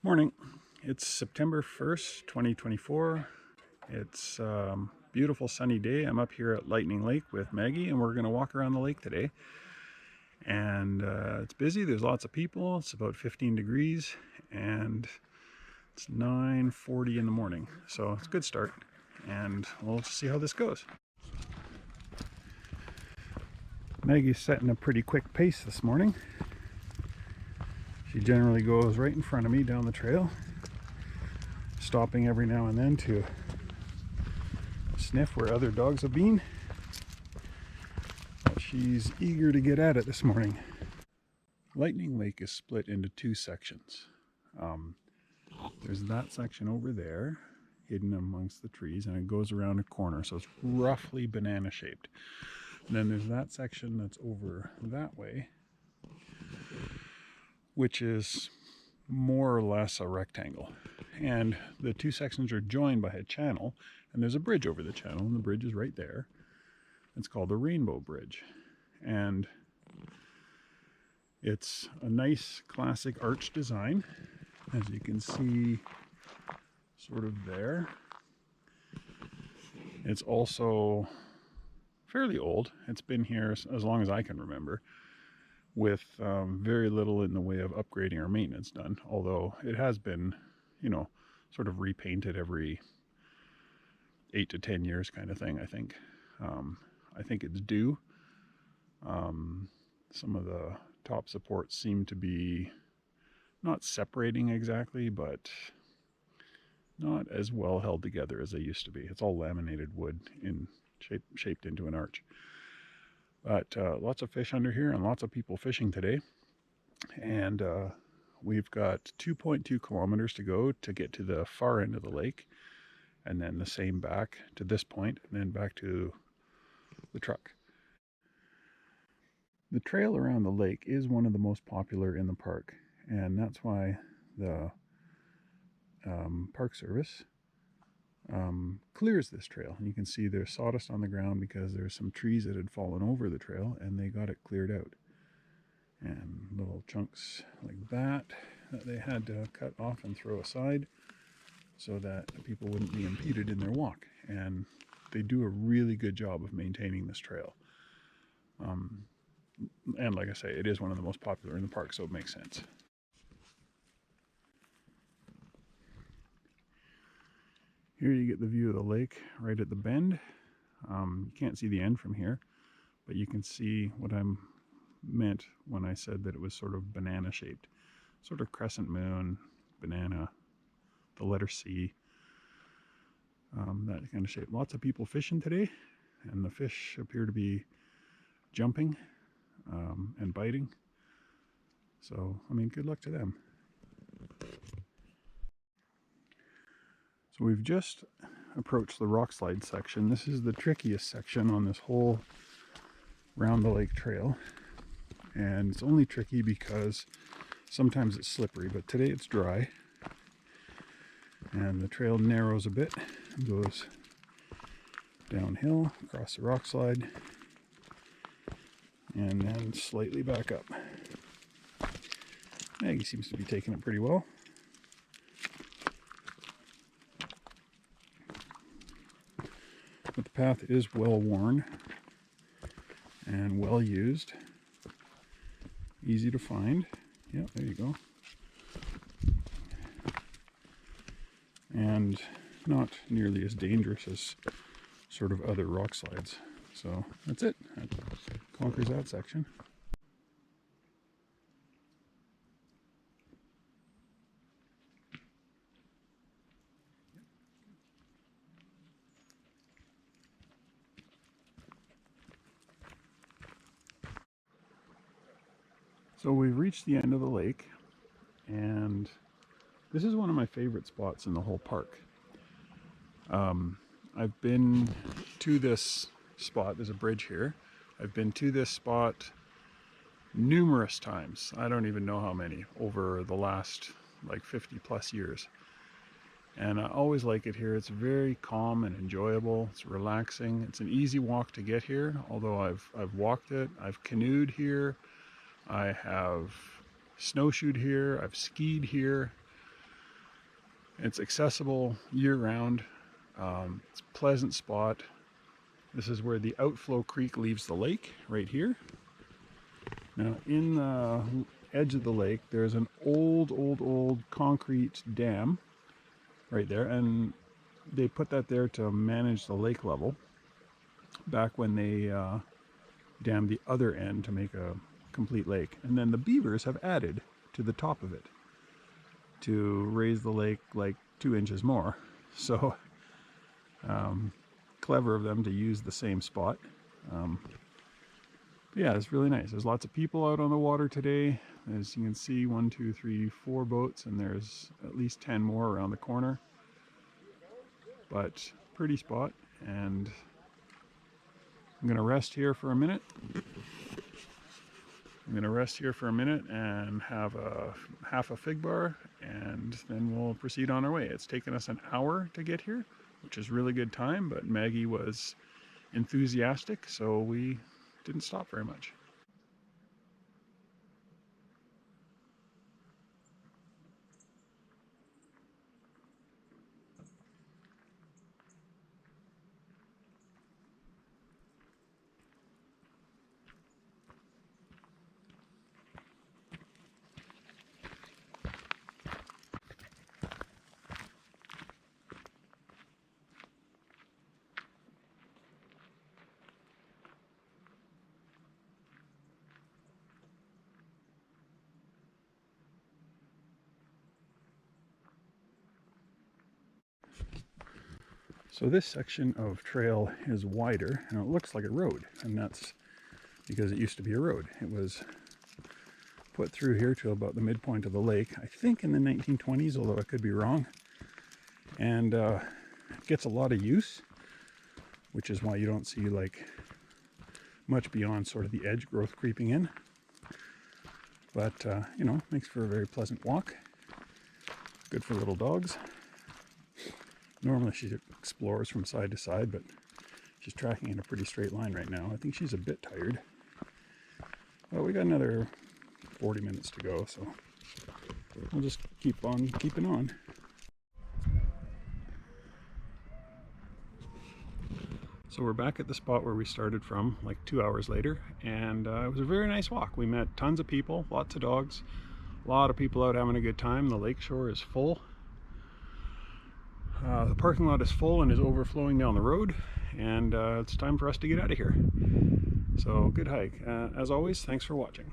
Morning. It's September 1st, 2024. It's a beautiful sunny day. I'm up here at Lightning Lake with Maggie, and we're going to walk around the lake today. And it's busy. There's lots of people. It's about 15 degrees, and it's 9:40 in the morning. So it's a good start, and we'll see how this goes. Maggie's setting a pretty quick pace this morning. She generally goes right in front of me down the trail, stopping every now and then to sniff where other dogs have been. But she's eager to get at it this morning. Lightning Lake is split into two sections. There's that section over there, hidden amongst the trees, and it goes around a corner, so it's roughly banana shaped. And then there's that section that's over that way, which is more or less a rectangle. And the two sections are joined by a channel, and there's a bridge over the channel, and the bridge is right there. It's called the Rainbow Bridge. And it's a nice classic arch design, as you can see sort of there. It's also fairly old. It's been here as long as I can remember, with very little in the way of upgrading or maintenance done, although it has been, sort of repainted every 8 to 10 years kind of thing, I think. I think it's due. Some of the top supports seem to be not separating exactly, but not as well held together as they used to be. It's all laminated wood shaped into an arch. But lots of fish under here and lots of people fishing today. And we've got 2.2 kilometers to go to get to the far end of the lake, and then the same back to this point, and then back to the truck. The trail around the lake is one of the most popular in the park, and that's why the Park Service clears this trail. And you can see there's sawdust on the ground because there's some trees that had fallen over the trail, and they got it cleared out. And little chunks like that they had to cut off and throw aside so that people wouldn't be impeded in their walk. And they do a really good job of maintaining this trail. And like I say, it is one of the most popular in the park, so it makes sense. Here you get the view of the lake right at the bend. You can't see the end from here, but you can see what I meant when I said that it was sort of banana shaped. Sort of crescent moon, banana, the letter C, that kind of shape. Lots of people fishing today, and the fish appear to be jumping and biting. So, good luck to them. So we've just approached the rock slide section. This is the trickiest section on this whole round the lake trail. And it's only tricky because sometimes it's slippery, but today it's dry. And the trail narrows a bit and goes downhill across the rock slide and then slightly back up. Maggie seems to be taking it pretty well. But the path is well worn and well used. Easy to find. Yep, there you go. And not nearly as dangerous as sort of other rock slides. So that's it. That conquers that section. So we've reached the end of the lake, and this is one of my favorite spots in the whole park. I've been to this spot, there's a bridge here. I've been to this spot numerous times. I don't even know how many, over the last like 50 plus years. And I always like it here. It's very calm and enjoyable. It's relaxing. It's an easy walk to get here, although I've walked it. I've canoed here. I have snowshoed here. I've skied here. It's accessible year-round. It's a pleasant spot. This is where the outflow creek leaves the lake, right here. Now, in the edge of the lake, there's an old concrete dam right there, and they put that there to manage the lake level back when they dammed the other end to make a complete lake. And then the beavers have added to the top of it to raise the lake like 2 inches more. So clever of them to use the same spot. But yeah, it's really nice. There's lots of people out on the water today. As you can see, 1, 2, 3, 4 boats, and there's at least 10 more around the corner. But pretty spot, and I'm gonna rest here for a minute. And have a half a fig bar, and then we'll proceed on our way. It's taken us an hour to get here, which is really good time, but Maggie was enthusiastic, so we didn't stop very much. So this section of trail is wider, and it looks like a road, and that's because it used to be a road. It was put through here to about the midpoint of the lake, I think in the 1920s, although I could be wrong. And it gets a lot of use, which is why you don't see like much beyond sort of the edge growth creeping in. But you know, makes for a very pleasant walk. Good for little dogs. Normally she explores from side to side, but she's tracking in a pretty straight line right now. I think she's a bit tired. Well, we got another 40 minutes to go, so we'll just keep on keeping on. So we're back at the spot where we started from, like 2 hours later, and it was a very nice walk. We met tons of people, lots of dogs, a lot of people out having a good time. The lake shore is full. The parking lot is full and is overflowing down the road, and it's time for us to get out of here. So good hike. As always, thanks for watching.